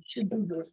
Should do those.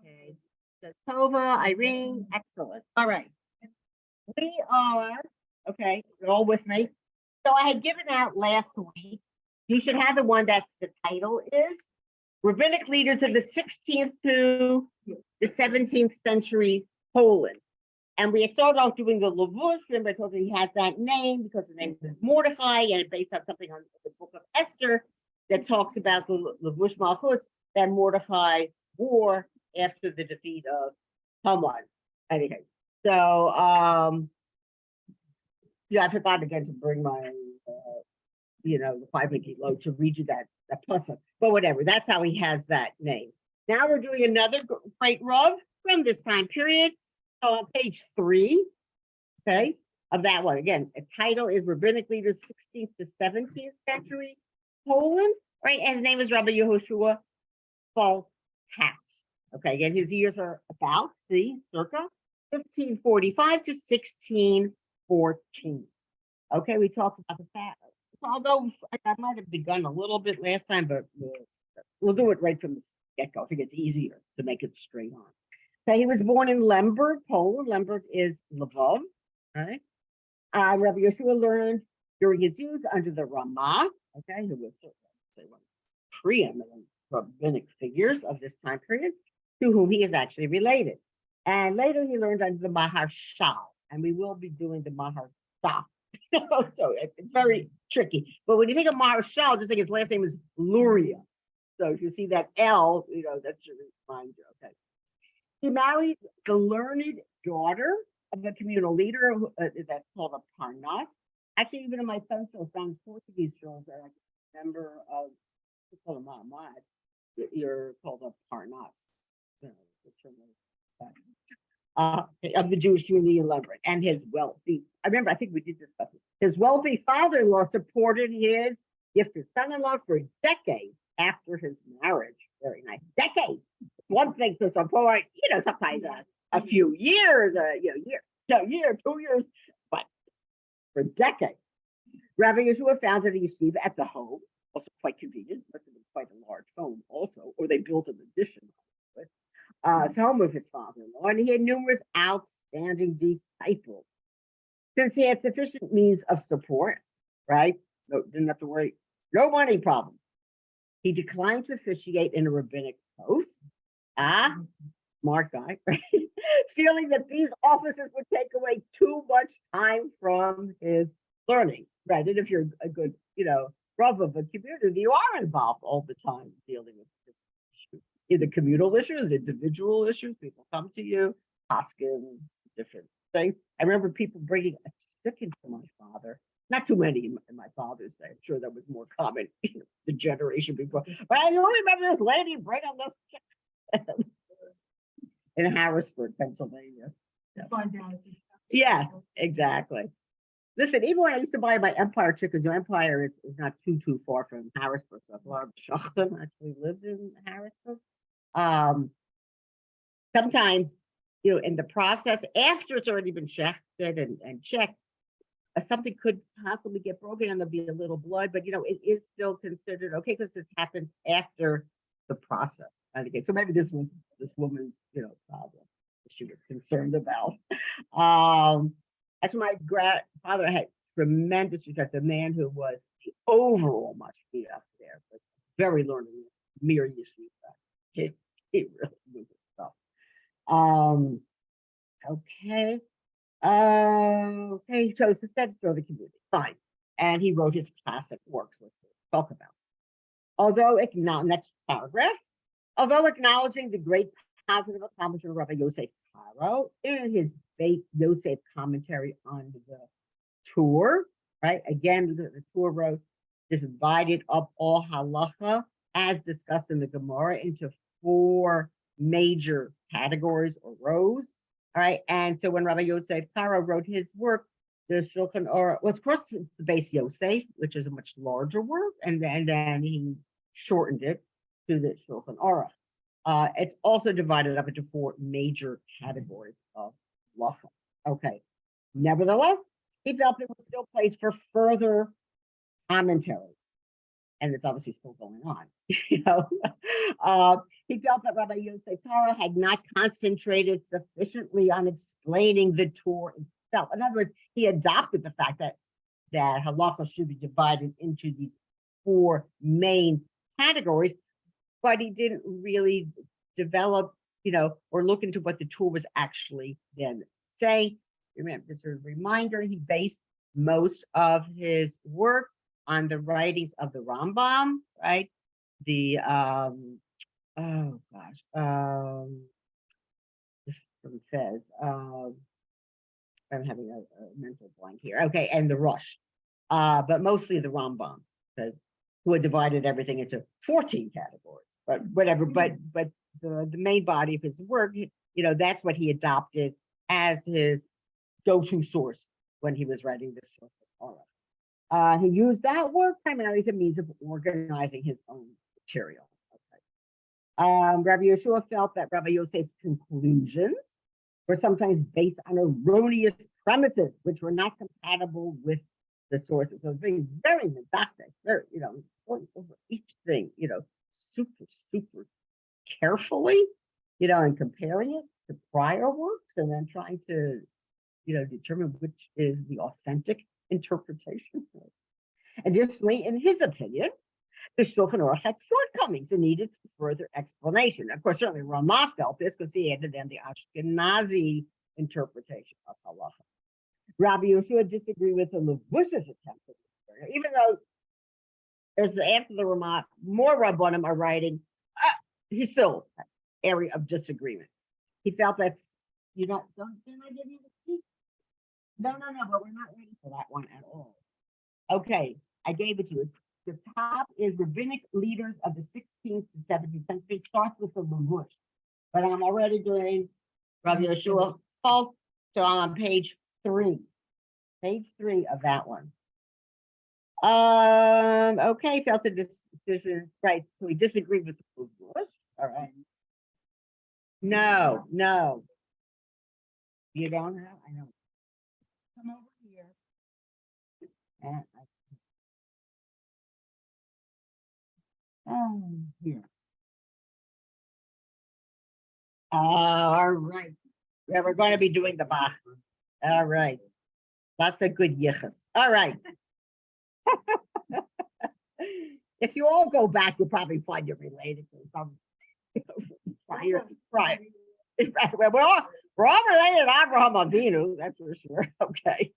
Okay. So Tova, Irene, excellent. All right. We are, okay, you're all with me. So I had given out last week, you should have the one that the title is Rabbinic Leaders of the 16th to the 17th Century Poland. And we had started off doing the Lavush, remember I told you he has that name because the name is Mordecai and it's based on something on the book of Esther that talks about the Lavush Malchus that Mordecai wore after the defeat of Haman. Anyways, so yeah, I forgot again to bring my the 5 Mickey load to read you that plus one. But whatever, that's how he has that name. Now we're doing another great Rav from this time period. So on page 3, okay, of that one. Again, the title is Rabbinic Leaders 16th to 17th Century Poland, right? And his name is Rabbi Yehoshua Falkatz. Okay, again, his years are about, circa 1545 to 1614. Okay, we talked about the fact, although I might have begun a little bit last time, but We'll do it right from the get-go. I think it's easier to make it straight on. So he was born in Lemberg, Poland. Lemberg is Lvov, right? Rabbi Yeshua learned during his youth under the Ramah, okay, who was say one preeminent rabbinic figures of this time period, to whom he is actually related. And later he learned under the Maharshal, and we will be doing the Maharshal. So it's very tricky. But when you think of Maharshal, just think his last name is Luria. So if you see that L, that should remind you, okay. He married the learned daughter of a communal leader that's called a Parnas. Actually, even in my pencil, found Portuguese shows that I can remember of, called a Mahamad, you're called a Parnas. Of the Jewish community in Lemberg, and his wealthy, I think we did discuss it. His wealthy father-in-law supported his gifted son-in-law for decades after his marriage. Very nice. Decades. One thing to support, sometimes a few years, year, 2 years, but for decades. Rabbi Yeshua founded a yeshiva at the home, also quite convenient, must have been quite a large home also, or they built an addition to it. Home of his father-in-law, and he had numerous outstanding disciples. Since he had sufficient means of support, right? No, didn't have to worry, no money problem. He declined to officiate in a rabbinic post. Smart guy, right? Feeling that these offices would take away too much time from his learning, right? And if you're a good, rub of a community, you are involved all the time dealing with either communal issues, individual issues. People come to you, asking different things. I remember people bringing a chicken to my father. Not too many in my father's day. I'm sure that was more common the generation before. But I remember this lady bringing this chicken in Harrisburg, Pennsylvania. Yes, exactly. Listen, even when I used to buy my Empire chickens, Empire is not too far from Harrisburg. So a lot of Shockley actually lived in Harrisburg. Sometimes, in the process, after it's already been checked and checked, something could possibly get broken and there'll be a little blood, but it is still considered okay because it happened after the process. And again, so maybe this was this woman's, problem that she was concerned about. As my grandfather had tremendous respect, a man who was the overall much beat up there, but very learned, mere yeshiva. He really knew his stuff. Okay. He chose to study for the community. Fine. And he wrote his classic works, which we'll talk about. Next paragraph. Although acknowledging the great positive accomplishment of Rabbi Yosef Karo in his Beit Yosef commentary on the Torah, right? Again, the Torah wrote, divided up all halacha, as discussed in the Gemara, into 4 major categories or rows. All right. And so when Rabbi Yosef Karo wrote his work, the Shulchan Aruch was, of course, it's the Beis Yosef, which is a much larger work, and then he shortened it to the Shulchan Aruch. It's also divided up into 4 major categories of halacha. Okay. Nevertheless, he felt it was still place for further commentary, and it's obviously still going on. He felt that Rabbi Yosef Karo had not concentrated sufficiently on explaining the Torah itself. In other words, he adopted the fact that halacha should be divided into these 4 main categories, but he didn't really develop, or look into what the Torah was actually then saying. Remember, just a reminder, he based most of his work on the writings of the Rambam, right? The from Fez. I'm having a mental blank here. Okay, and the Rush, but mostly the Rambam, who had divided everything into 14 categories. But whatever. But the main body of his work, that's what he adopted as his go-to source when he was writing this Torah. He used that work primarily as a means of organizing his own material. Okay. Rabbi Yeshua felt that Rabbi Yosef's conclusions were sometimes based on erroneous premises, which were not compatible with the sources. So it's being very didactic, very, going over each thing, super, super carefully, and comparing it to prior works and then trying to, determine which is the authentic interpretation. Additionally, in his opinion, the Shulchan Aruch had shortcomings and needed further explanation. Of course, certainly Ramah felt this because he added then the Ashkenazi interpretation of halacha. Rabbi Yehoshua disagreed with the Levush's attempt at this, even though, as after the Ramah, more Rabbanim are writing, he's still an area of disagreement. He felt that's, didn't I give you the speech? No, but we're not ready for that one at all. Okay, I gave it to you. It's the top is rabbinic leaders of the 16th to 17th century. It starts with the Levush, but I'm already doing Rabbi Yehoshua Falk, so I'm on page 3 of that one. Okay, felt the decision, right? So we disagreed with the Levush. All right. No, you don't have. I know. Come over here. And here. All right. Yeah, we're going to be doing the Bach. All right. Lots of good yichus. All right. If you all go back, you'll probably find you're related to some prior. Right. We're all related to Abraham Avinu, that's for sure. Okay.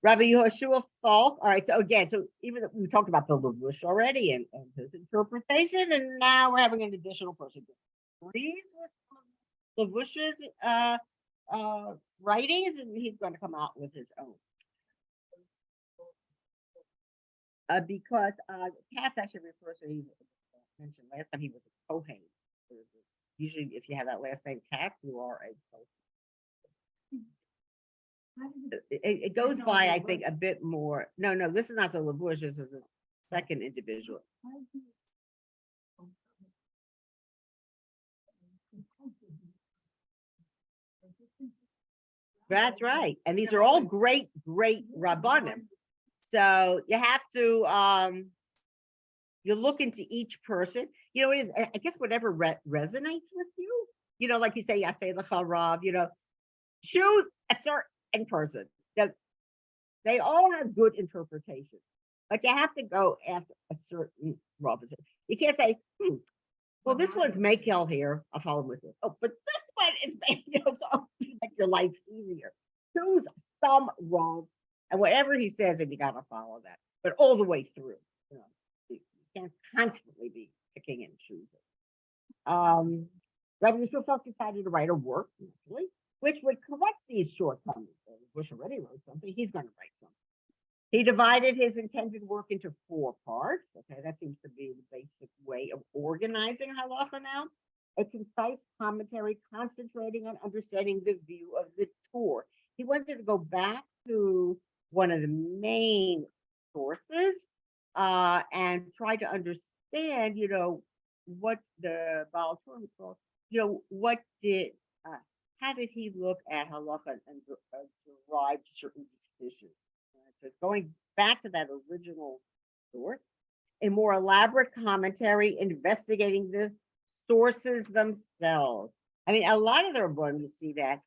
Rabbi Yehoshua Falk. All right. So again, even we talked about the Levush already and his interpretation, and now we're having an additional person who agrees with Levush's writings, and he's going to come out with his own. Because Katz actually refers to, he mentioned last time he was a Kohen. Usually, if you have that last name Katz, you are a Kohen. It goes by, I think, a bit more. No, this is not the Levush. This is the second individual. That's right. And these are all great Rabbanim. So you have to, you look into each person. It is, I guess, whatever resonates with you. Like you say, Yaseh L'cha Rav, choose a certain person. They all have good interpretation, but you have to go after a certain Rav. You can't say, well, this one's Makel here. I'll follow with this. Oh, but this one is Makel, so make your life easier. Choose some Rav. And whatever he says, and you got to follow that, but all the way through. You can't constantly be picking and choosing. Rabbi Yehoshua Falk decided to write a work, naturally, which would correct these shortcomings. Bush already wrote something. He's going to write something. He divided his intended work into 4 parts. Okay, that seems to be the basic way of organizing halacha now. A concise commentary concentrating on understanding the view of the Torah. He wanted to go back to one of the main sources and try to understand, what the Baal Torah was called, how did he look at halacha and derive certain decisions? Because going back to that original source, a more elaborate commentary investigating the sources themselves. I mean, a lot of them are going to see that.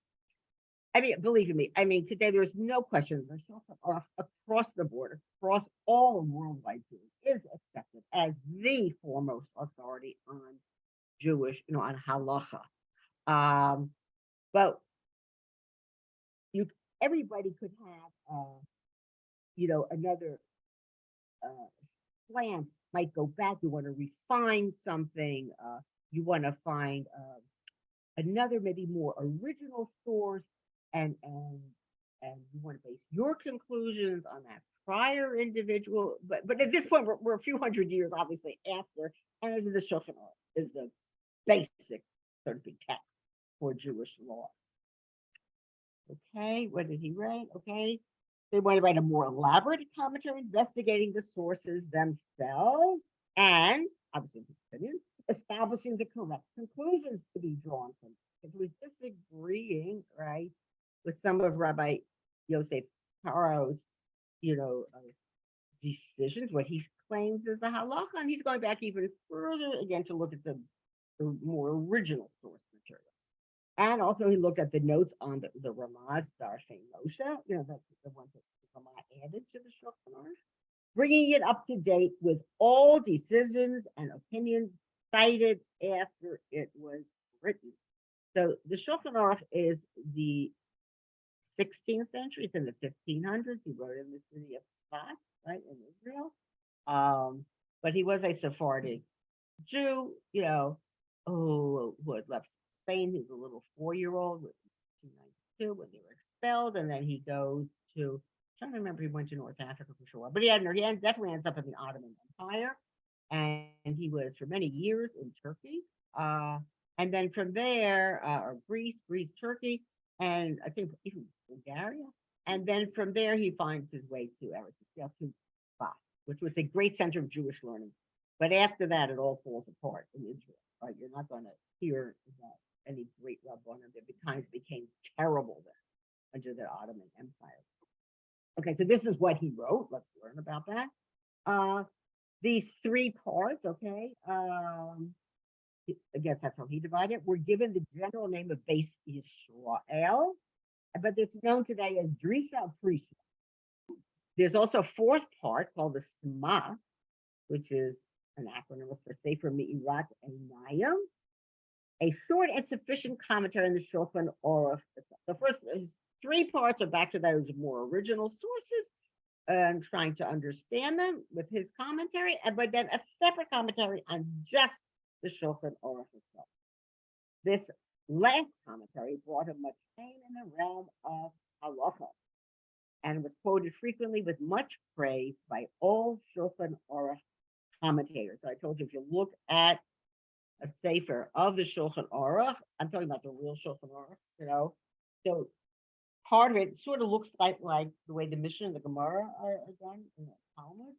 I mean, believe me, today there's no question across the board, across all worldwide Jews, is accepted as the foremost authority on Jewish, on halacha. But everybody could have, another slant. Might go back. You want to refine something. You want to find another, maybe more original source. And you want to base your conclusions on that prior individual, but at this point we're a few hundred years obviously after, and the Shulchan Aruch is the basic, so to speak, text for Jewish law. Okay, what did he write? Okay, they want to write a more elaborate commentary investigating the sources themselves, and obviously his opinion, establishing the correct conclusions to be drawn from it. Because we're disagreeing, right, with some of Rabbi Yosef Karo's, decisions, what he claims is the halacha, and he's going back even further again to look at the more original source material. And also he looked at the notes on the Ramaz Darshan Moshe, the ones that Ramah added to the Shulchan Aruch, bringing it up to date with all decisions and opinions cited after it was written. So the Shulchan Aruch is the 16th century, it's in the 1500s. He wrote in the city of Sfat, right, in Israel. But he was a Sephardic Jew, who had left Spain. He was a little 4-year-old with 1992 when they were expelled, and then he goes to, I'm trying to remember, he went to North Africa for sure, but he definitely ends up in the Ottoman Empire, and he was for many years in Turkey, and then from there, or Greece, Turkey, and I think even Bulgaria, and then from there he finds his way to Eretz Yisrael, to Sfat, which was a great center of Jewish learning. But after that, it all falls apart in Israel. Right? You're not going to hear about any great rabbanim that became terrible then under the Ottoman Empire. Okay, so this is what he wrote. Let's learn about that. These 3 parts, okay, I guess that's how he divided it. We're given the general name of Beis Yisrael, but it's known today as Drisha Prisha. There's also a 4th part called the Sma, which is an acronym for Sefer Me'irat Einayim, a short and sufficient commentary on the Shulchan Aruch. The first 3 parts are back to those more original sources and trying to understand them with his commentary, but then a separate commentary on just the Shulchan Aruch itself. This last commentary brought him much fame in the realm of halacha and was quoted frequently with much praise by all Shulchan Aruch commentators. So I told you, if you look at a sefer of the Shulchan Aruch, I'm talking about the real Shulchan Aruch, so part of it sort of looks like the way the Mishnah and the Gemara are done in the Talmud,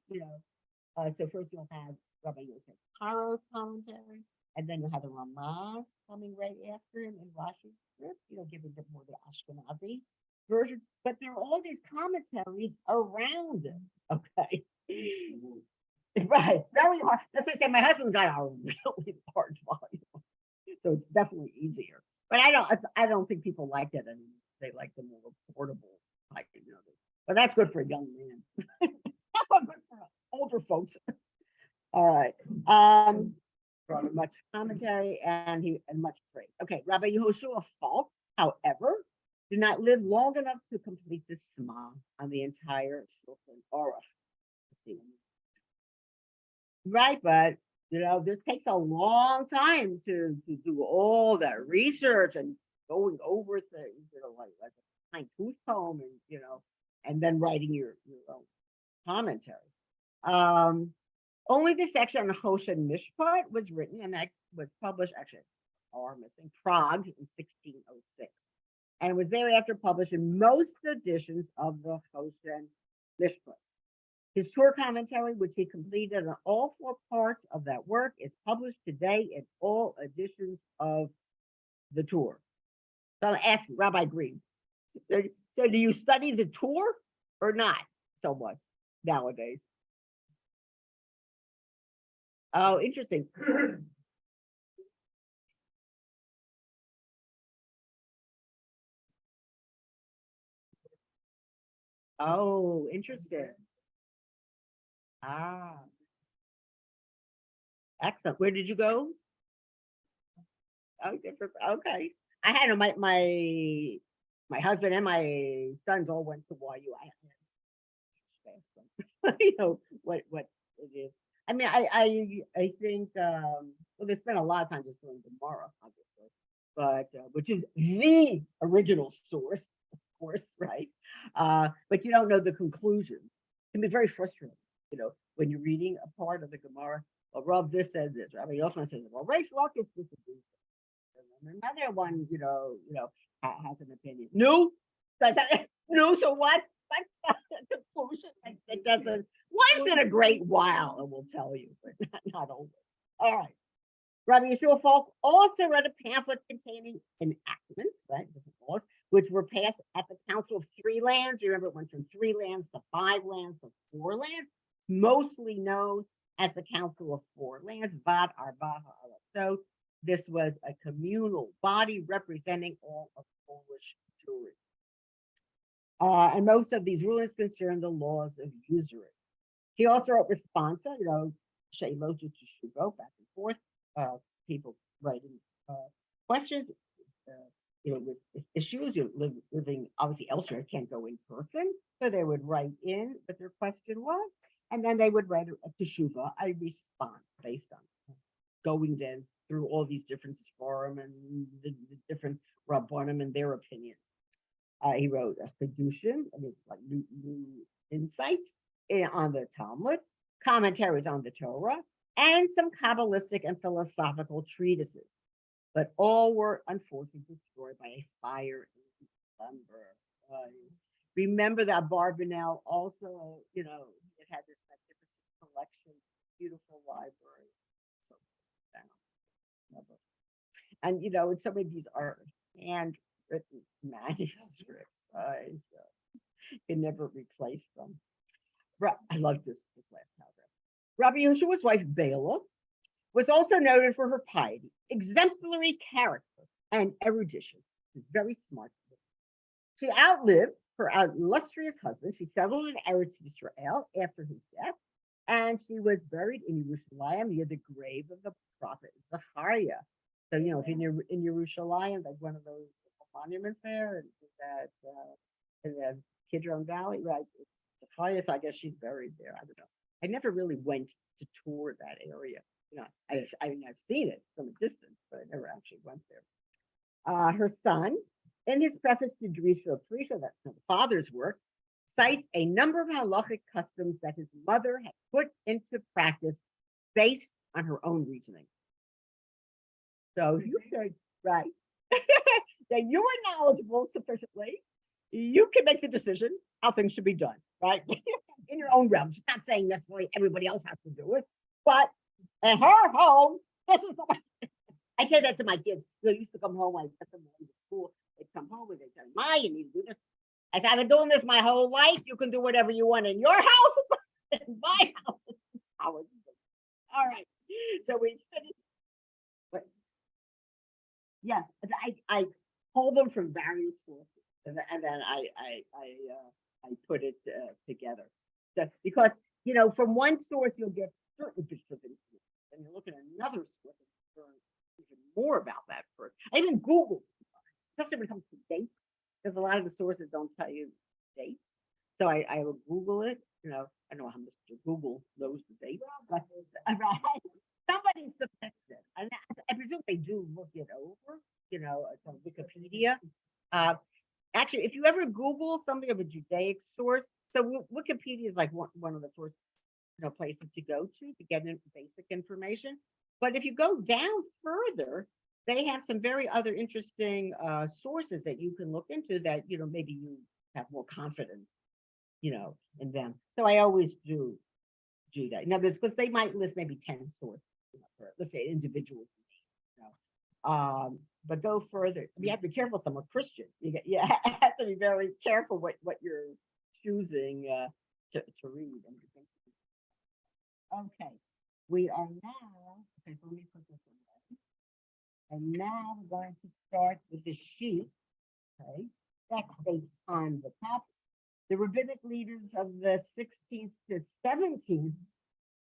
so first you'll have Rabbi Yosef Karo's commentary, and then you'll have the Ramaz coming right after him in Rashi's script, giving a bit more the Ashkenazi version, but there are all these commentaries around it, okay? Right, very hard. As I say, my husband's got a really large volume, so it's definitely easier. But I don't think people like it anymore. They like the more portable, but that's good for a young man. That's not good for older folks. All right. Much commentary and much praise. Okay, Rabbi Yehoshua Falk, however, did not live long enough to complete the Sma on the entire Shulchan Aruch. Right, but this takes a long time to do all that research and going over things, like a fine tooth comb, and then writing your own commentary. Only the section on Choshen Mishpat was written, and that was published actually in Prague in 1606, and it was thereafter published in most editions of the Choshen Mishpat. His Torah commentary, which he completed on all 4 parts of that work, is published today in all editions of the Torah. So I'm asking Rabbi Green, so do you study the Torah or not so much nowadays? Oh, interesting. Oh, interesting. Ah, excellent. Where did you go? Oh, different. Okay. I had my husband and my sons all went to YU. I asked them, what it is. I mean, I think well, they spent a lot of time just doing Gemara, obviously, but which is the original source, of course, right? But you don't know the conclusion. It can be very frustrating, when you're reading a part of the Gemara. Well, Rob, this says this. Rabbi Yochanan says, well, Reish Lakish disagrees. And another one, has an opinion. No, no. So what? That's the conclusion. It doesn't. Once in a great while, it will tell you, but not always. All right. Rabbi Yeshua Falk also read a pamphlet containing enactments, right, different laws, which were passed at the Council of 3 Lands. Remember, it went from 3 lands to 5 lands to 4 lands. mostly known as the Council of Four Lands, Vad Arba'a. So this was a communal body representing all of Polish Jewry. And most of these rulings concern the laws of usury. He also wrote responsa, Shelo to Shubo, back and forth, people writing questions, with issues. You're living obviously elsewhere, can't go in person, so they would write in what their question was, and then they would write a teshuva, a response based on going then through all these different forum and the different rabbonim and their opinions. He wrote a Kedushin, like new insights on the Talmud, commentaries on the Torah, and some Kabbalistic and philosophical treatises. But all were unfortunately destroyed by a fire in December. Remember that Barbanel also, it had this magnificent collection, beautiful library. So, and some of these are handwritten manuscripts. So you can never replace them. I love this last paragraph. Rabbi Yeshua's wife Bela was also noted for her piety, exemplary character, and erudition. She's very smart. She outlived her illustrious husband. She settled in Eretz Israel after his death, and she was buried in Yerushalayim near the grave of the prophet Zachariah. So, if you're in Yerushalayim, like one of those monuments there, and that in the Kidron Valley, right? It's Zachariah, so I guess she's buried there. I don't know. I never really went to tour that area. I've seen it from a distance, but I never actually went there. Her son, in his preface to Drisha Prisha, that's the father's work, cites a number of halachic customs that his mother had put into practice based on her own reasoning. So you should, right, that you are knowledgeable sufficiently, you can make the decision how things should be done, right? In your own realm. She's not saying necessarily everybody else has to do it, but in her home, this is the way. I say that to my kids. They used to come home, I get them to school, they'd come home and they'd say, Ma, you need to do this. I said, I've been doing this my whole life. You can do whatever you want in your house, in my house. All right. So we finished. But yes, I pull them from various sources, and then I put it together. So, because from one source you'll get certain bits of information, and you look at another source and learn even more about that first. I even Google, especially when it comes to dates, because a lot of the sources don't tell you dates. So I will Google it. I don't know how Mr. Google knows the dates, but somebody submits it. And I presume they do look it over, it's on Wikipedia. Actually, if you ever Google something of a Judaic source, so Wikipedia is like one of the first places to go to get basic information. But if you go down further, they have some very other interesting sources that you can look into that maybe you have more confidence in them. So I always do that. Now, because they might list maybe 10 sources for, let's say, individuals. But go further. You have to be careful. Some are Christian. You have to be very careful what you're choosing to read. Okay, we are now. Okay, so let me put this in. And now we're going to start with the sheet. Okay, that states on the top the rabbinic leaders of the 16th to 17th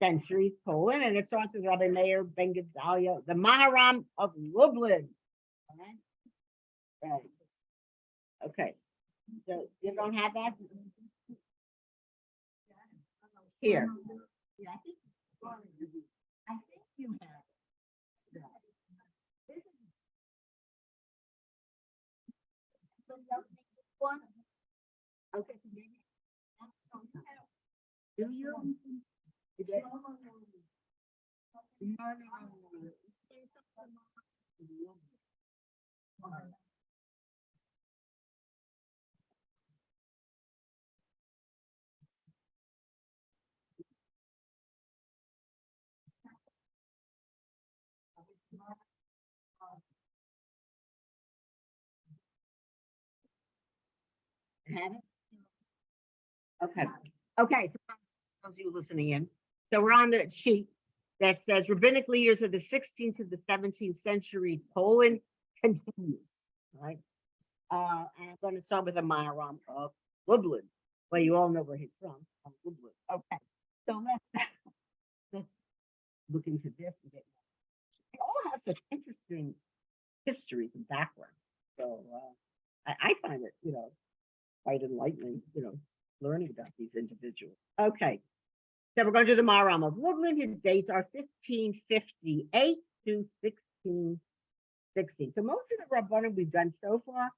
centuries, Poland, and it starts with Rabbi Meir Ben Gedalia, the Maharam of Lublin. Right. Okay. So you don't have that here. Yeah, I think you have that. This is somebody else make this one. Okay, so maybe do you? Have it? Okay. Okay. So those of you listening in. So we're on the sheet that says rabbinic leaders of the 16th to the 17th centuries, Poland continues, right? And I'm going to start with a Maharam of Lublin. Well, you all know where he's from Lublin. Okay, so let's look into this and get. They all have such interesting histories and backgrounds. So I find it, quite enlightening, learning about these individuals. Okay, so we're going to do the Maharam of Lublin. His dates are 1558 to 1616. So most of the Rabbanim we've done so far,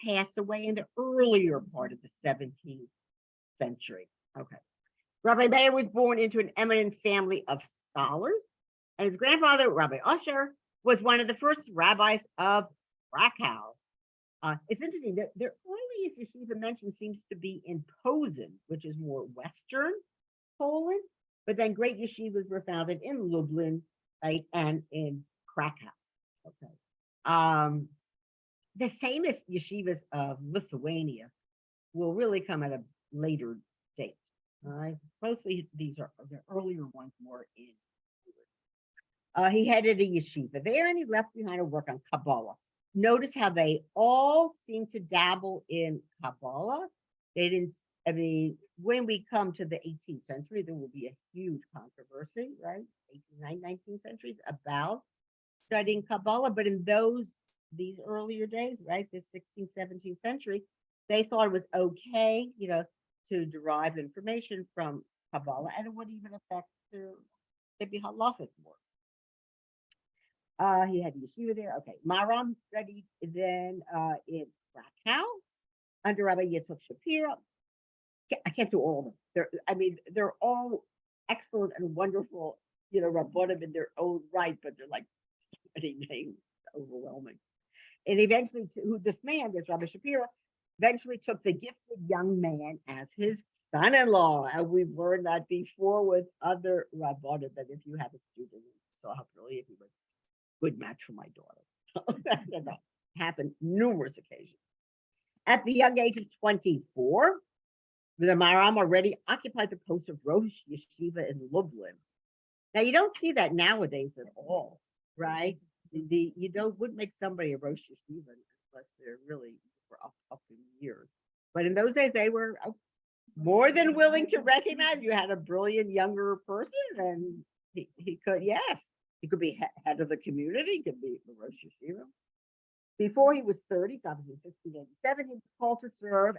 passed away in the earlier part of the 17th century. Okay. Rabbi Meir was born into an eminent family of scholars, and his grandfather, Rabbi Usher, was one of the first rabbis of Krakow. It's interesting that their earliest yeshiva mention seems to be in Posen, which is more Western Poland, but then great yeshivas were founded in Lublin, right, and in Krakow. Okay. The famous yeshivas of Lithuania will really come at a later date. All right, mostly these are the earlier ones more in. He headed a yeshiva there, and he left behind a work on Kabbalah. Notice how they all seem to dabble in Kabbalah. They didn't. I mean, when we come to the 18th century, there will be a huge controversy, right? 18th, 19th centuries about studying Kabbalah, but in these earlier days, right, the 16th, 17th century, they thought it was okay, to derive information from Kabbalah, and it would even affect their maybe halachic work. He had yeshiva there. Okay, Maharam studied then in Krakow under Rabbi Yitzchak Shapiro. I can't do all of them. They're all excellent and wonderful, Rabbanim in their own right, but they're like so many names, overwhelming. And eventually, this Rabbi Shapiro, eventually took the gifted young man as his son-in-law. And we've learned that before with other Rabbanim, that if you have a student, so brilliant, he was a good match for my daughter. That happened numerous occasions. At the young age of 24, the Maharam already occupied the post of Rosh Yeshiva in Lublin. Now, you don't see that nowadays at all, right? Wouldn't make somebody a Rosh Yeshiva unless they're really up in years. But in those days, they were more than willing to recognize you had a brilliant younger person, and he could, yes, he could be head of the community, he could be the Rosh Yeshiva. Before he was 30, so obviously 1587, he was called to serve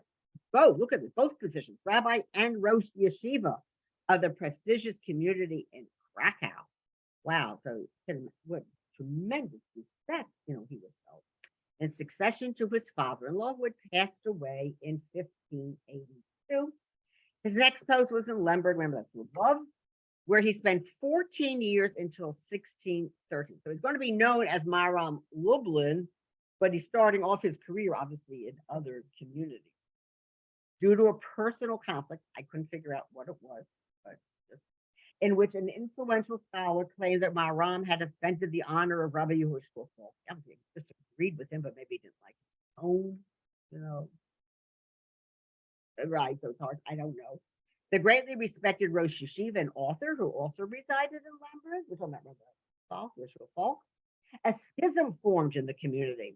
both, look at this, both positions, rabbi and Rosh Yeshiva of the prestigious community in Krakow. Wow, so what tremendous respect, he was held. In succession to his father-in-law, who had passed away in 1582. His next post was in Lemberg, remember that's above, where he spent 14 years until 1630. So he's going to be known as Maharam Lublin, but he's starting off his career, obviously, in other communities. Due to a personal conflict, I couldn't figure out what it was, but in which an influential scholar claimed that Maharam had offended the honor of Rabbi Yehoshua Falk. I disagreed with him, but maybe he didn't like his tone, Right, so it's hard, I don't know. The greatly respected Rosh Yeshiva and author, who also resided in Lemberg, which I'm not Yehoshua Falk, a schism formed in the community.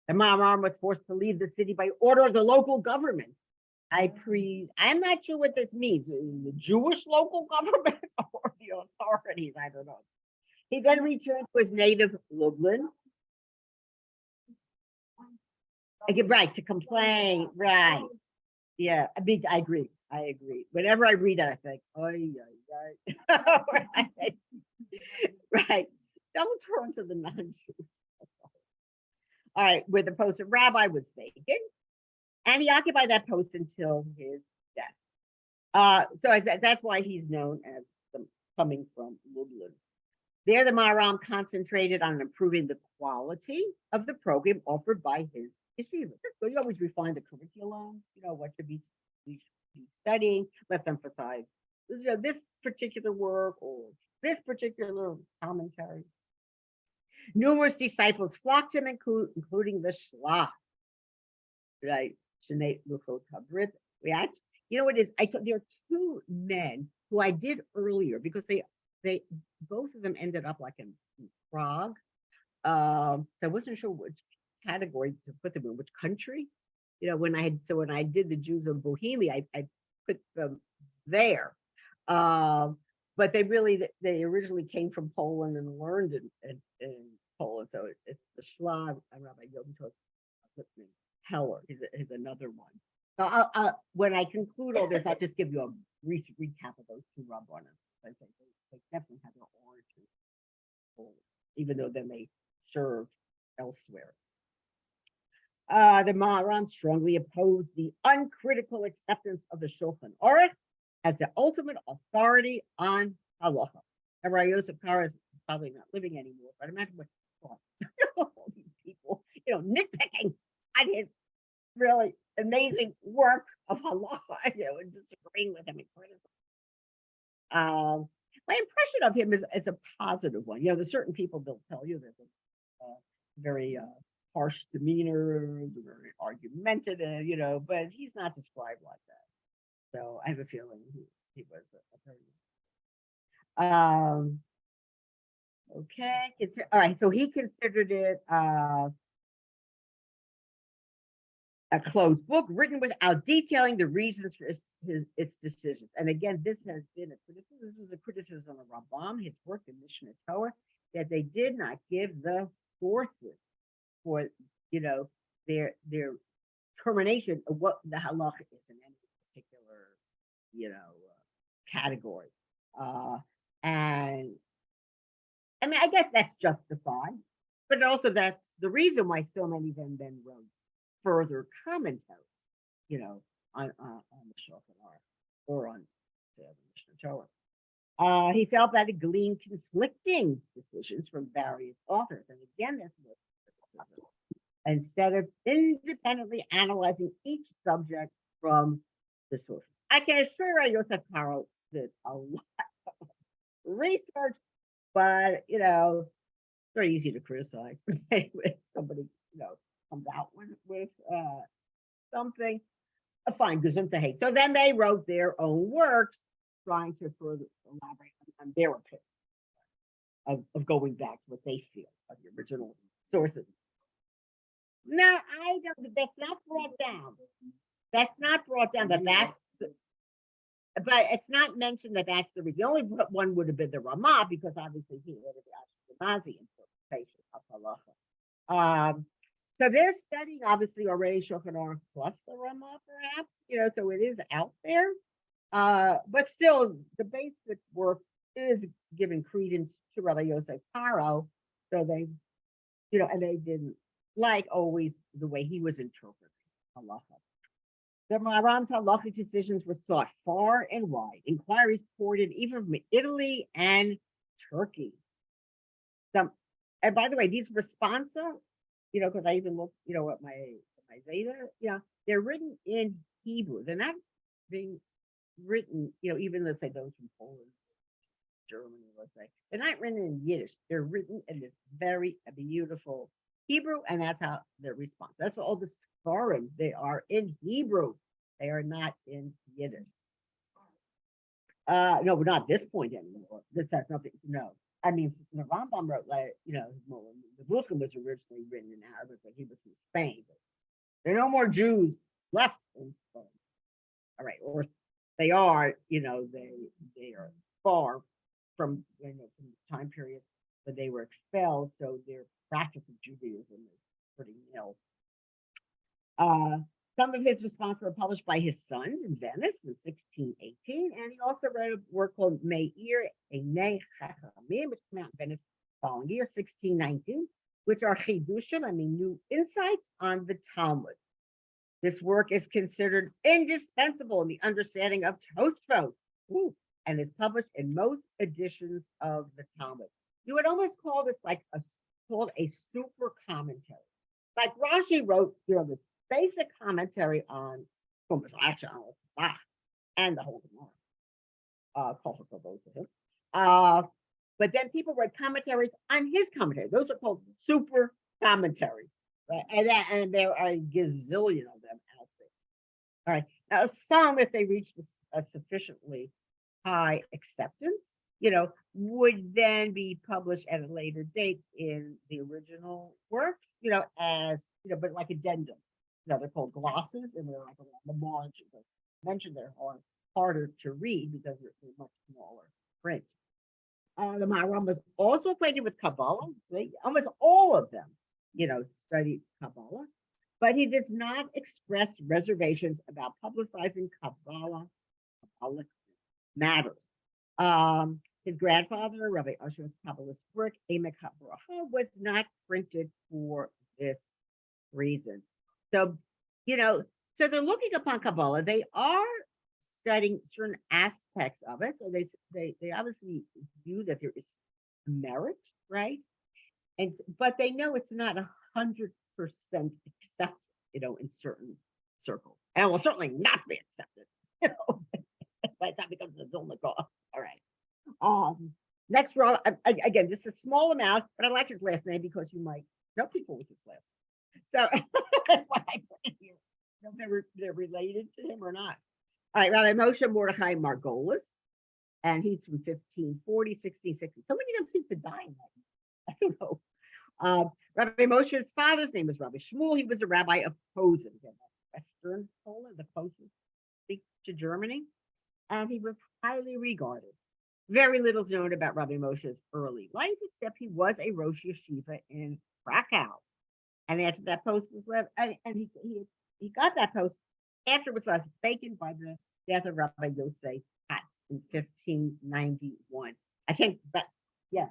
The Maharam was forced to leave the city by order of the local government. I'm not sure what this means. The Jewish local government or the authorities, I don't know. He then returned to his native Lublin. Right, to complain, right. Yeah, I agree. Whenever I read that, I think, right. Right. Don't turn to the non-Jews. All right, where the post of rabbi was vacant. And he occupied that post until his death. So that's why he's known as coming from Lublin. There, the Maharam concentrated on improving the quality of the program offered by his yeshiva. So you always refine the curriculum, what should be studying. Let's emphasize, this particular work or this particular commentary. Numerous disciples flocked to him, including the Shlach, right? You know what it is? There are two men who I did earlier because they both of them ended up like in Prague. So I wasn't sure which category to put them in, which country. When I did the Jews of Bohemia, I put them there. But they originally came from Poland and learned in Poland. So it's the Schlav and Rabbi Yom Tov Heller is another one. So when I conclude all this, I'll just give you a recent recap of those two rabbanim. They definitely have their origin, even though they may serve elsewhere. The Maharan strongly opposed the uncritical acceptance of the Shulchan Aruch as the ultimate authority on halacha. And Rabbi Yosef Karo is probably not living anymore, but imagine what he thought. All these people, nitpicking on his really amazing work of halacha, and disagreeing with him and criticizing. My impression of him is a positive one. There's certain people they'll tell you there's a very harsh demeanor, very argumentative, but he's not described like that. So I have a feeling he was a very okay. All right, so he considered it a closed book written without detailing the reasons for its decisions. And again, this has been a criticism. This was a criticism of Rambam, his work in Mishnah Torah, that they did not give the sources for their termination of what the halacha is in any particular category. And I mean, I guess that's justified, but also that's the reason why so many of them then wrote further commentaries, on the Shulchan Aruch or on the Mishnah Torah. He felt that it gleaned conflicting decisions from various authors, and again, this was criticism. Instead of independently analyzing each subject from the source, I can assure you, Yosef Karo did a lot of research, but it's very easy to criticize. Anyway, somebody comes out with something, fine, gesundheit hate. So then they wrote their own works, trying to further elaborate on their opinion of going back to what they feel of the original sources. Now, I don't. That's not brought down. That's not brought down. But but it's not mentioned that that's the reason. The only one would have been the Ramah, because obviously he would have the Ashkenazi interpretation of halacha. So they're studying obviously already Shulchan Aruch plus the Ramah, perhaps, so it is out there. But still, the basic work is giving credence to Rabbi Yosef Karo. So they, and they didn't like always the way he was interpreting halacha. The Maharan's halachic decisions were sought far and wide. Inquiries poured in even from Italy and Turkey. And by the way, these responsa, because I even looked, at my Zeta, they're written in Hebrew. They're not being written, even let's say those from Poland, Germany, let's say, they're not written in Yiddish. They're written in this very beautiful Hebrew, and that's how their response. That's what all the Sfarim, they are in Hebrew. They are not in Yiddish. No, we're not at this point anymore. This has nothing. No, I mean, the Rambam wrote, the book was originally written in Arabic, but he was from Spain. But there are no more Jews left in Spain. All right, or they are, they are far from, from the time period when they were expelled, so their practice of Judaism is pretty nil. Some of his responses were published by his sons in Venice in 1618, and he also wrote a work called Meir Einei Chachamim, which came out in Venice the following year, 1619, which are chidushim, new insights on the Talmud. This work is considered indispensable in the understanding of Tosfos, and is published in most editions of the Talmud. You would almost call this called a super commentary. Like Rashi wrote, this basic commentary on actually on and the whole Gemara, for both of them. But then people write commentaries on his commentary. Those are called super commentaries, right? And there are a gazillion of them out there. All right. Now, some, if they reach a sufficiently high acceptance, would then be published at a later date in the original works, as, but like addendums. They're called glosses, and they're like around the margin. But mentioned they're harder to read because they're much smaller print. The Maharam was also acquainted with Kabbalah. Almost all of them, studied Kabbalah, but he does not express reservations about publicizing Kabbalic matters. His grandfather, Rabbi Usher's Kabbalist work, Emek HaBracha, was not printed for this reason. So, so they're looking upon Kabbalah. They are studying certain aspects of it. So they obviously view that there is merit, right? But they know it's not 100% accepted, in certain circles, and will certainly not be accepted, by the time it comes to the Vilna Gaon. All right. Next row, again, this is a small amount, but I like his last name because you might know people with his last name. So that's why I put it here. If they're related to him or not. All right, Rabbi Moshe Mordechai Margolis, and he's from 1540, 1660. So many of them seem to die in that. I don't know. Rabbi Moshe's father's name was Rabbi Shmuel. He was a rabbi of Posen, Western Poland, the closest speak to Germany, and he was highly regarded. Very little is known about Rabbi Moshe's early life, except he was a Rosh Yeshiva in Krakow. And after that post was left, and he got that post after it was left vacant by the death of Rabbi Yosef Katz in 1591. I think, but yes.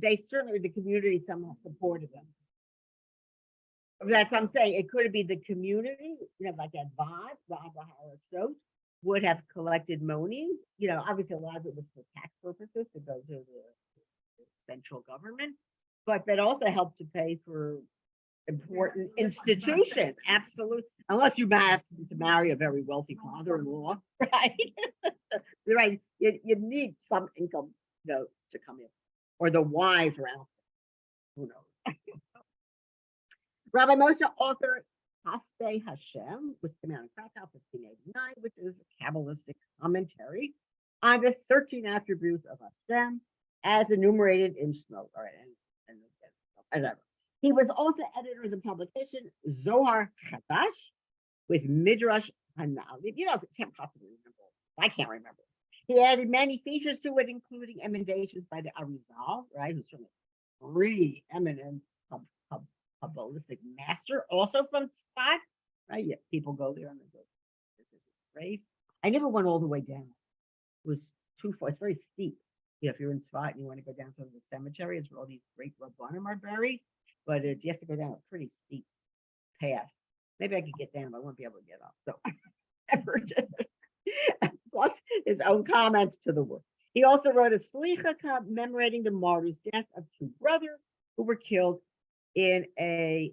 They certainly, the community somehow supported them. That's what I'm saying. It could be the community, like that Vaad would have collected monies. Obviously a lot of it was for tax purposes to go to the central government, but that also helped to pay for important institutions. Absolutely. Unless you have to marry a very wealthy father-in-law, right? Right. You need some income, to come in, or the wives around. Who knows? Rabbi Moshe authored Haste Hashem, which came out in Krakow, 1589, which is a Kabbalistic commentary on the 13 attributes of Hashem as enumerated in Shemot. All right, and whatever. He was also editor of the publication Zohar Chadash with Midrash Hanal. Can't possibly remember. I can't remember. He added many features to it, including emendations by the Arizal, right, who's from a preeminent Kabbalistic master, also from Spot, right? Yeah, people go there and they go, this is great. I never went all the way down. It was too far. It's very steep. If you're in Spot and you want to go down to the cemetery, it's where all these great Rabbanim are buried, but you have to go down a pretty steep path. Maybe I could get down, but I won't be able to get up. So never did. Plus his own comments to the work. He also wrote a slicha commemorating the martyrs' death of two brothers who were killed in a.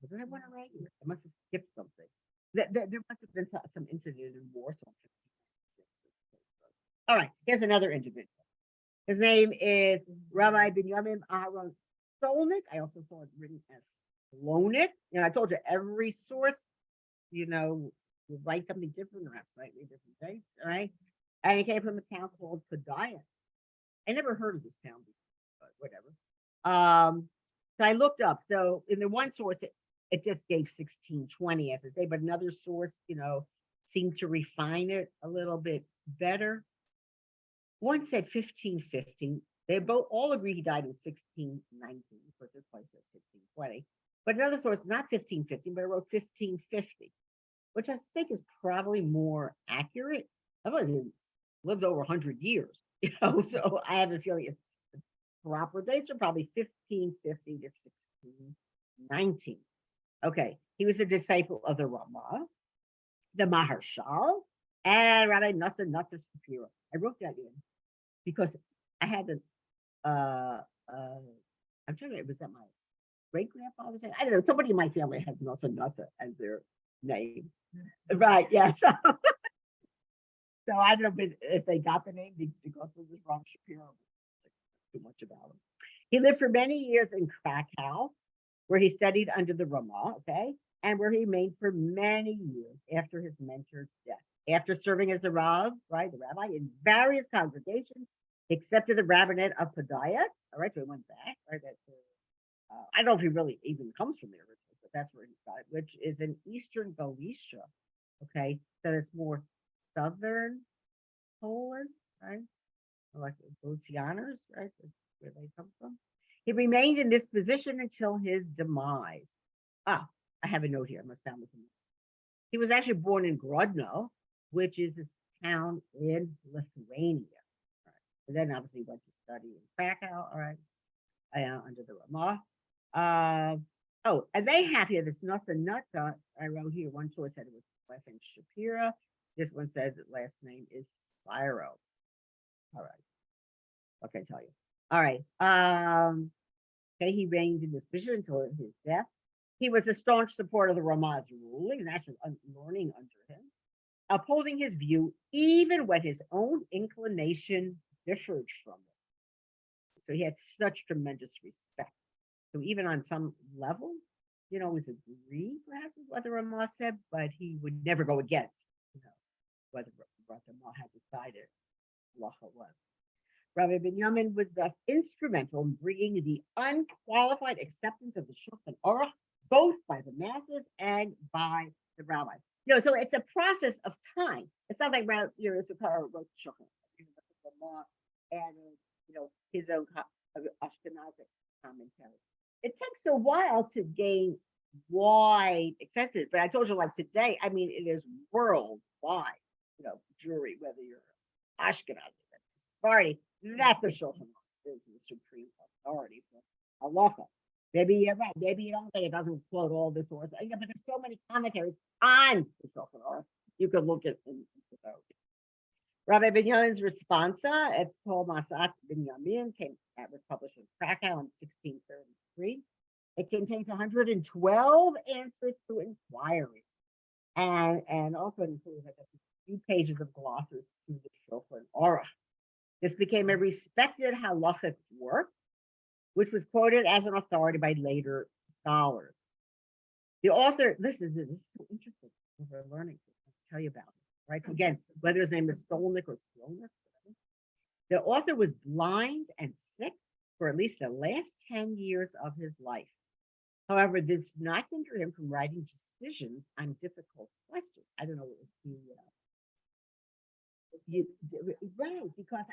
What did I want to write? I must have skipped something. There must have been some incident in Warsaw. All right, here's another individual. His name is Rabbi Binyamin Aharon Solnick. I also saw it written as Slonik. I told you every source, will write something different or have slightly different dates, all right? And he came from a town called Padian. I never heard of this town before, but whatever. So I looked up. So in the one source, it just gave 1620 as his day, but another source, seemed to refine it a little bit better. One said 1550. They all agree he died in 1619, because this place said 1620. But another source, not 1550, but it wrote 1550, which I think is probably more accurate. I've lived over 100 years, so I have a feeling it's the proper dates are probably 1550 to 1619. Okay, he was a disciple of the Ramah, the Maharshal, and Rabbi Nasser Shapiro. I wrote that in because I had to, I'm trying to, was that my great grandfather's name? I don't know, somebody in my family has Nasser as their name. Right, yeah. So I don't know if they got the name because of this wrong Shapiro. Too much about him. He lived for many years in Krakow, where he studied under the Ramah, okay? and where he remained for many years after his mentor's death. After serving as the Rav, right, the rabbi in various congregations, he accepted the rabbinate of Podiat. All right, so he went back. Right, I don't know if he really even comes from there, but that's where he got it, which is in eastern Galicia. Okay, so it's more southern Poland, right? Like the Lucianers, right? That's where they come from. He remained in this position until his demise. Ah, I have a note here. I must found this. He was actually born in Grodno, which is a town in Lithuania. Right. And then obviously went to study in Krakow, all right, under the Ramah. Oh, and they have here this nothing nutsa. I wrote here. One source said it was last name Shapira. This one says that last name is Syro. All right. What can I tell you? All right. Okay, he reigned in this position until his death. He was a staunch supporter of the Ramah's ruling and actually learning under him, upholding his view even when his own inclination differed from it. So he had such tremendous respect. So even on some level, was agree perhaps with what the Ramah said, but he would never go against, what the Ramah had decided halacha was. Rabbi Binyamin was thus instrumental in bringing the unqualified acceptance of the Shulchan Aruch, both by the masses and by the rabbis. So it's a process of time. It's not like Issachar wrote the Shulchan Aruch, and his own Ashkenazic commentary. It takes a while to gain wide acceptance, but I told you, like today, I mean, it is worldwide. Jury, whether you're Ashkenazi, Sephardi, that's the Shulchan Aruch is the supreme authority for halacha. Maybe you're right. Maybe you don't think it doesn't quote all the sources. But there's so many commentaries on the Shulchan Aruch. You could look at those. Rabbi Binyamin's responsa, it's called Masat Binyamin, that was published in Krakow in 1633. It contains 112 answers to inquiries, and also includes a few pages of glosses to the Shulchan Aruch. This became a respected halachic work, which was quoted as an authority by later scholars. The author, this is so interesting. We're learning. I'll tell you about it, right? So again, whether his name is Stolnik or Stolnik, the author was blind and sick for at least the last 10 years of his life. However, this did not hinder him from writing decisions on difficult questions. I don't know if right, because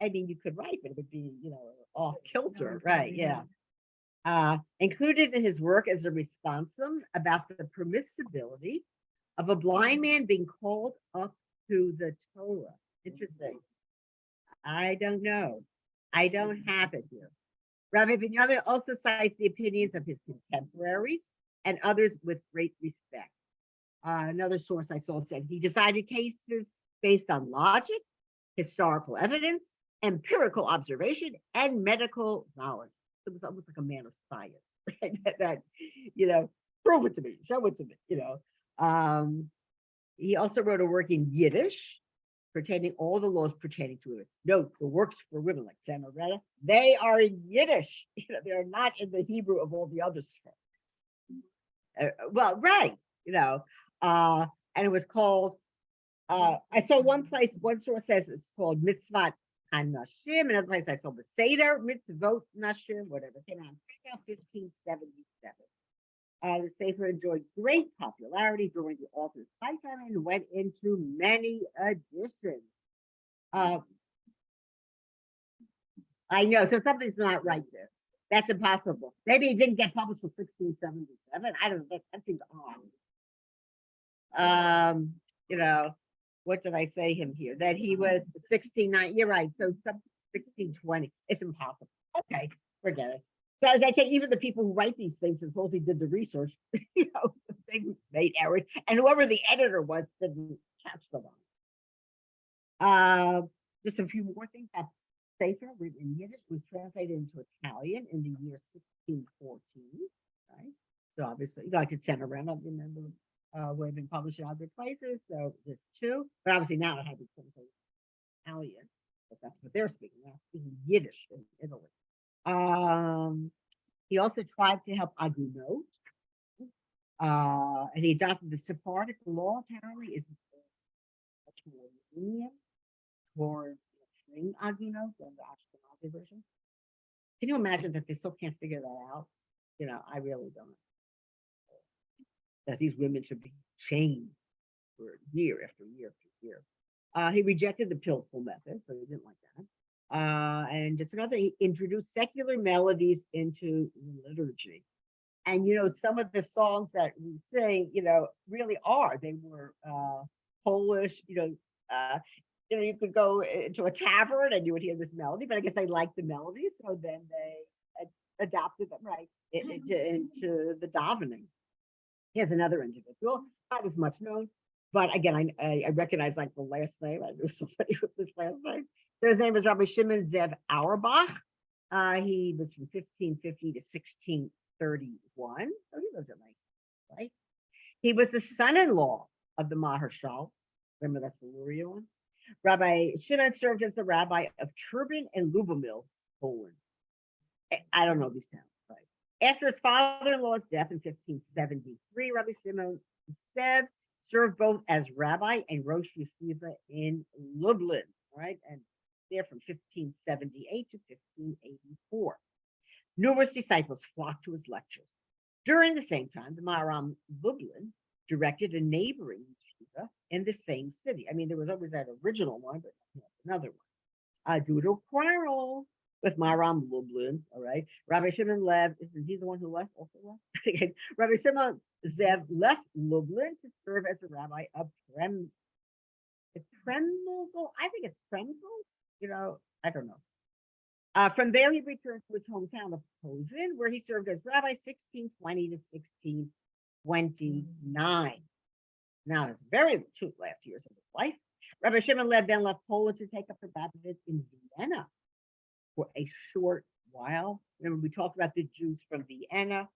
I mean, you could write, but it would be, off kilter, right? Yeah. Included in his work is a responsum about the permissibility of a blind man being called up to the Torah. Interesting. I don't know. I don't have it here. Rabbi Binyamin also cites the opinions of his contemporaries and others with great respect. Another source I saw said he decided cases based on logic, historical evidence, empirical observation, and medical knowledge. It was almost like a man of science, right? that prove it to me, show it to me. He also wrote a work in Yiddish pertaining all the laws pertaining to women. Note the works for women like Samaretta, they are in Yiddish. They are not in the Hebrew of all the other stuff. Well, right, and it was called. I saw one source says it's called Mitzvot HaNashim. Another place I saw the Seder Mitzvot Nashim, whatever. It came out in 1577. The Sefer enjoyed great popularity during the author's lifetime and went into many editions. I know, so something's not right there. That's impossible. Maybe it didn't get published until 1677. I don't know. That seems odd. What did I say him here? That he was 1690. You're right. So 1620. It's impossible. Okay, forget it. So as I say, even the people who write these things, supposedly did the research, they made errors, and whoever the editor was didn't catch them on. Just a few more things. That Sefer, written in Yiddish, was translated into Italian in the year 1614. Right. So obviously, like it's sent around. I remember we've been published in other places, so this too. But obviously now it had to be translated Italian, because that's what they're speaking. They're speaking Yiddish in Italy. He also tried to help Agunot, And he adopted the Sephardic law. Apparently, is much more lenient towards string agunot than the Ashkenazi version. Can you imagine that they still can't figure that out? I really don't. That these women should be chained for year after year after year. He rejected the pillful method, so he didn't like that. And just another, he introduced secular melodies into liturgy. And some of the songs that we sing, really are. They were Polish. You could go into a tavern and you would hear this melody, but I guess they liked the melody, so then they adopted them right into the davening. Here's another individual, not as much known, but again, I recognize like the last name. I knew somebody with this last name. So his name was Rabbi Shimon Zev Auerbach. He was from 1550 to 1631. So he lived a nice life. He was the son-in-law of the Maharshal. Remember, that's the Luria one. Rabbi Shimon served as the rabbi of Turbin and Lubomil, Poland. I don't know these towns. After his father-in-law's death in 1573, Rabbi Shimon Zev served both as rabbi and Rosh Yeshiva in Lublin, right? And there from 1578 to 1584. Numerous disciples flocked to his lectures. During the same time, the Maharam Lublin directed a neighboring yeshiva in the same city. I mean, there was always that original one, but another one. Due to a quarrel with Maharam Lublin, all right. Rabbi Shimon Lev, isn't he the one who left? Also left? I think it's Rabbi Shimon Zev left Lublin to serve as a rabbi of Premzel. I think it's Premzel. I don't know. From there, he returned to his hometown of Posen, where he served as rabbi 1620 to 1629. Now, it's very two last years of his life. Rabbi Shimon Lev then left Poland to take up the rabbinate in Vienna for a short while. Remember, we talked about the Jews from Vienna,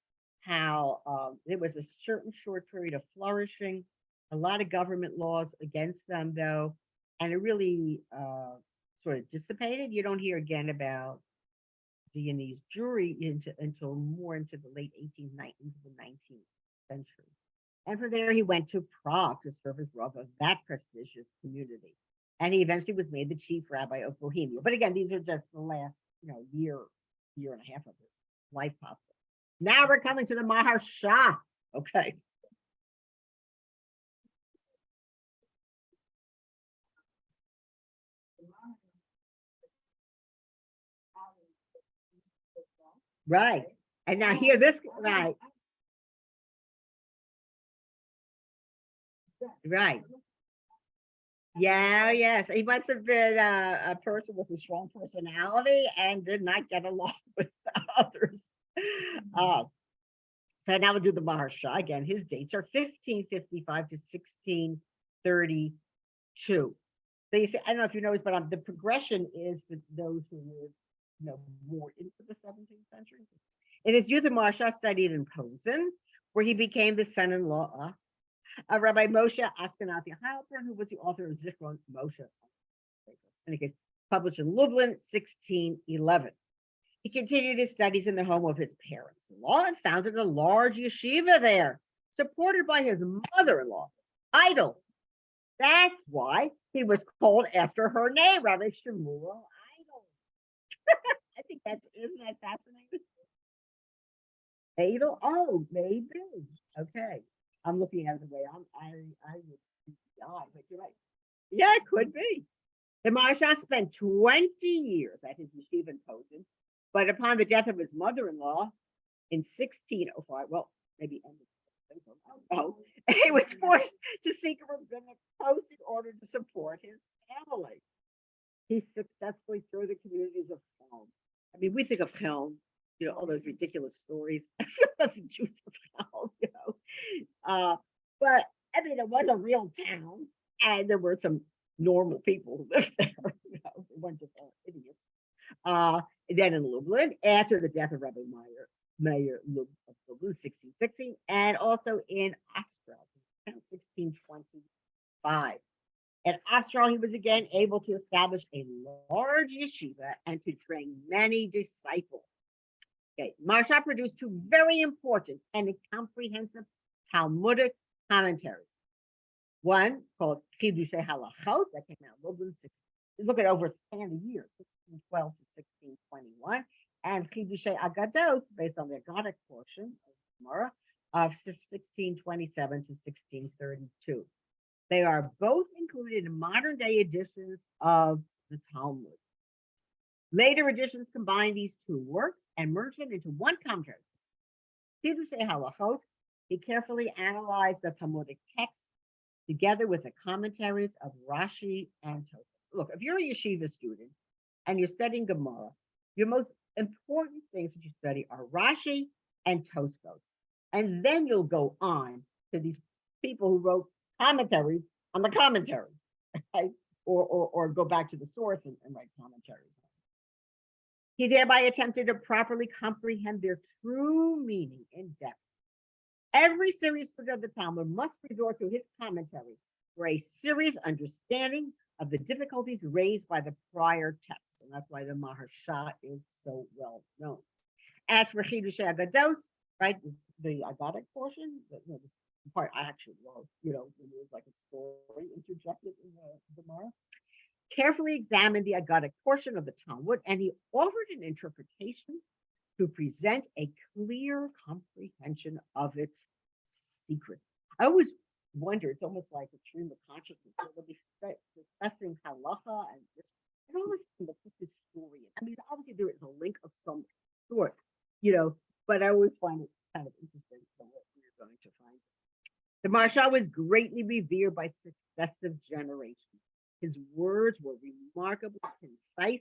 how there was a certain short period of flourishing, a lot of government laws against them, though, and it really sort of dissipated. You don't hear again about Viennese Jewry until more into the late 18th, into the 19th century. And from there, he went to Prague to serve as Rav of that prestigious community. And he eventually was made the chief rabbi of Bohemia. But again, these are just the last, year and a half of his life possible. Now we're coming to the Maharsha. Okay. Right. And now here this, right. Right. Yeah, yes. He must have been a person with a strong personality and did not get along with others. So now we'll do the Maharsha. Again, his dates are 1555 to 1632. So you see, I don't know if you noticed, but the progression is for those who were, more into the 17th century. In his youth, the Maharsha studied in Posen, where he became the son-in-law of Rabbi Moshe Ashkenazi Heilpern, who was the author of Zichron Moshe. In any case, published in Lublin, 1611. He continued his studies in the home of his parents-in-law and founded a large yeshiva there, supported by his mother-in-law, Idol. That's why he was called after her name, Rabbi Shemuel Idol. I think isn't that fascinating? Idol? Oh, maybe. Okay. I'm looking at it the way I would die, but you're right. Yeah, it could be. The Maharsha spent 20 years at his yeshiva in Posen, but upon the death of his mother-in-law in 1605, well, maybe he was forced to seek a rabbinic post in order to support his family. He successfully threw the communities of Helm. I mean, we think of Helm, all those ridiculous stories. The Jews of Helm, but I mean, it was a real town, and there were some normal people who lived there. They weren't just all idiots. Then in Lublin, after the death of Rabbi Meir of Lublin, 1616, and also in Ostral, 1625. At Ostral, he was again able to establish a large yeshiva and to train many disciples. Okay, Maharsha produced two very important and comprehensive Talmudic commentaries. One called Chidushei Halachot that came out in 16. Look at over a span of years, 1612 to 1621, and Chidushei Agados, based on the Agadic portion of Gemara, of 1627 to 1632. They are both included in modern day editions of the Talmud. Later editions combine these two works and merge them into one commentary. Chidushei Halachot, he carefully analyzed the Talmudic text together with the commentaries of Rashi and Tosfos. Look, if you're a yeshiva student and you're studying Gemara, your most important things that you study are Rashi and Tosfos. And then you'll go on to these people who wrote commentaries on the commentaries, right? Or go back to the source and write commentaries. He thereby attempted to properly comprehend their true meaning in depth. Every serious student of the Talmud must resort to his commentary for a serious understanding of the difficulties raised by the prior texts. And that's why the Maharsha is so well known. As for Chidushei Agados, right, the Agadic portion, the part I actually love, it was like a story interjected in the Gemara, carefully examined the Agadic portion of the Talmud, and he offered an interpretation to present a clear comprehension of its secret. I always wonder, it's almost like a stream of consciousness. So they'll be discussing halacha and this, and all of a sudden they'll put this story in. I mean, obviously there is a link of some sort, but I always find it kind of interesting from what we're going to find. The Maharsha was greatly revered by successive generations. His words were remarkably concise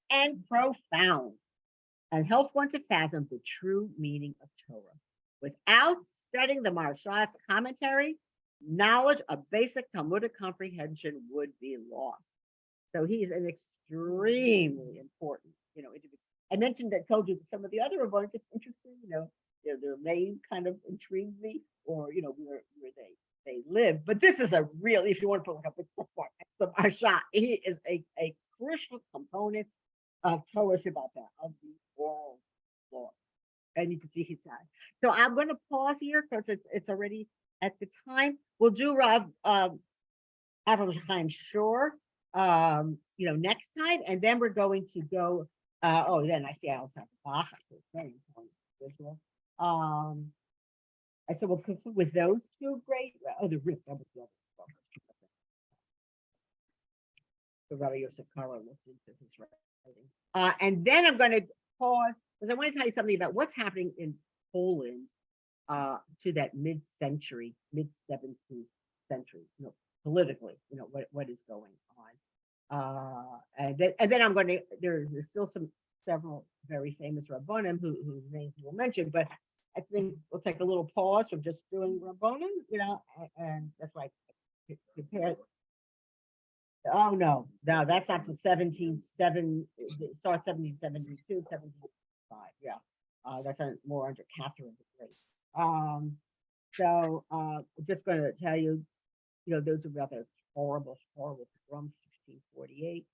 and profound, and helped one to fathom the true meaning of Torah. Without studying the Maharsha's commentary, knowledge of basic Talmudic comprehension would be lost. So he's an extremely important, individual. I mentioned that, told you that some of the other are just interesting, their name kind of intrigued me, or where they live. But this is a real, if you want to put like a big bookmark, the Maharsha, he is a crucial component of Torah Shabbat, of the oral law. And you can see his side. So I'm going to pause here because it's already at the time. We'll do Rav Avraham Chaim Shor, next time, and then we're going to go. Then I see I also have Bach. Very important visual. And so we'll conclude with those two great. The Rip, that was the other. So Rabbi Yosef Karo looked into his writings. And then I'm going to pause because I want to tell you something about what's happening in Poland to that mid-17th century, politically, what is going on. And then I'm going to, there's still several very famous Rabbonim whose names we'll mention, but I think we'll take a little pause from just doing Rabbonim, and that's why I compared. Oh, no, that's not to 1770, it starts 1772, 1705, yeah. That's more under Catherine the Great. So just going to tell you, those are about those horrible pogroms, 1648,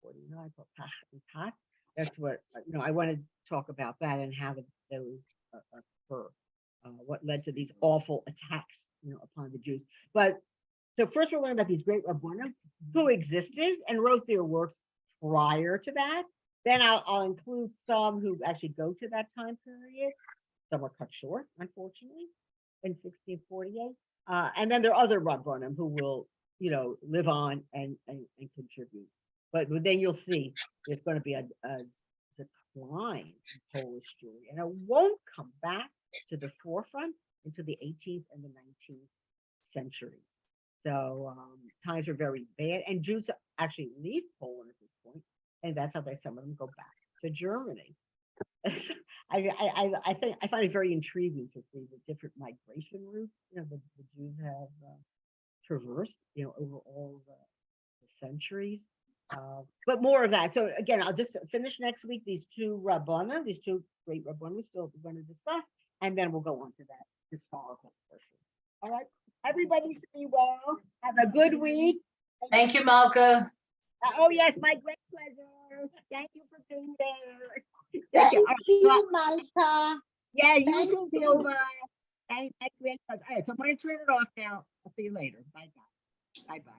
49, that's what, I want to talk about that and how those occur, what led to these awful attacks, upon the Jews. But so first we'll learn about these great Rabbonim who existed and wrote their works prior to that. Then I'll include some who actually go to that time period. Some were cut short, unfortunately, in 1648. And then there are other Rabbonim who will, live on and contribute. But then you'll see there's going to be a decline in Polish Jewry, and it won't come back to the forefront until the 18th and the 19th centuries. So times are very bad, and Jews actually leave Poland at this point, and that's how some of them go back to Germany. I find it very intriguing to see the different migration routes the Jews have traversed over all the centuries. But more of that. So again, I'll just finish next week these two Rabbanim, these two great Rabbanim we're still going to discuss, and then we'll go on to that historical portion. All right, everybody be well. Have a good week. Thank you, Malka. Oh yes, my great pleasure. Thank you for being there. Thank you, Malka. Yeah, you Thank too, you. Dilma. Okay, thank you very much. All right, so I'm gonna turn it off now. I'll see you later. Bye bye. Bye bye.